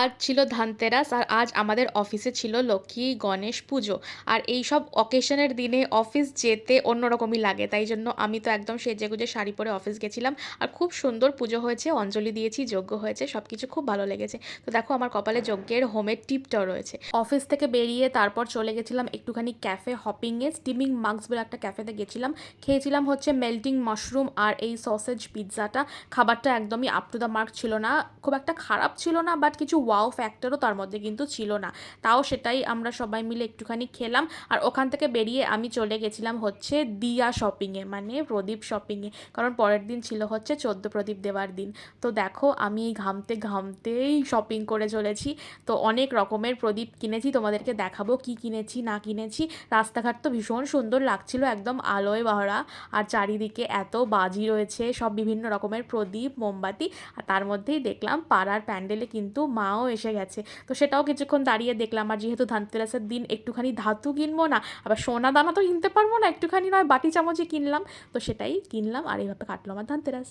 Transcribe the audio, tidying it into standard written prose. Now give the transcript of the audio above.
আজ ছিল ধানতেরাস আর আজ আমাদের অফিসে ছিল লক্ষ্মী গণেশ পুজো। আর এই সব অকেশনের দিনে অফিস যেতে অন্যরকমই লাগে, তাই জন্য আমি তো একদম সেজেগুজে শাড়ি পরে অফিস গেছিলাম। আর খুব সুন্দর পুজো হয়েছে, অঞ্জলি দিয়েছি, যজ্ঞ হয়েছে, সব কিছু খুব ভালো লেগেছে। তো দেখো আমার কপালে যজ্ঞের হোমের টিপটাও রয়েছে। অফিস থেকে বেরিয়ে তারপর চলে গেছিলাম একটুখানি ক্যাফে হপিংয়ে, স্টিমিং মার্কস বলে একটা ক্যাফেতে গেছিলাম। খেয়েছিলাম হচ্ছে মেল্টিং মাশরুম আর এই সসেজ পিৎজাটা। খাবারটা একদমই আপ টু দ্য মার্ক ছিল না, খুব একটা খারাপ ছিল না, বাট কিছু ওয়াও ফ্যাক্টরও তার মধ্যে কিন্তু ছিল না। তাও সেটাই আমরা সবাই মিলে একটুখানি খেলাম। আর ওখান থেকে বেরিয়ে আমি চলে গেছিলাম হচ্ছে দিয়া শপিংয়ে, মানে প্রদীপ শপিংয়ে, কারণ পরের দিন ছিল হচ্ছে 14 প্রদীপ দেওয়ার দিন। তো দেখো আমি এই ঘামতে ঘামতেই শপিং করে চলেছি। তো অনেক রকমের প্রদীপ কিনেছি, তোমাদেরকে দেখাবো কি কিনেছি না কিনেছি। রাস্তাঘাট তো ভীষণ সুন্দর লাগছিল, একদম আলোয় ভরা। আর চারিদিকে এত বাজি রয়েছে, সব বিভিন্ন রকমের প্রদীপ মোমবাতি। আর তার মধ্যেই দেখলাম পাড়ার প্যান্ডেলে কিন্তু মাও এসে গেছে। তো সেটাও কিছুক্ষণ দাঁড়িয়ে দেখলাম। আর যেহেতু ধানতেরাসের দিন একটুখানি ধাতু কিনবো না, আবার সোনা দানা তো কিনতে পারবো না, একটুখানি নয় বাটি চামচই কিনলাম। তো সেটাই কিনলাম আর এইভাবে কাটলো আমার ধানতেরাস।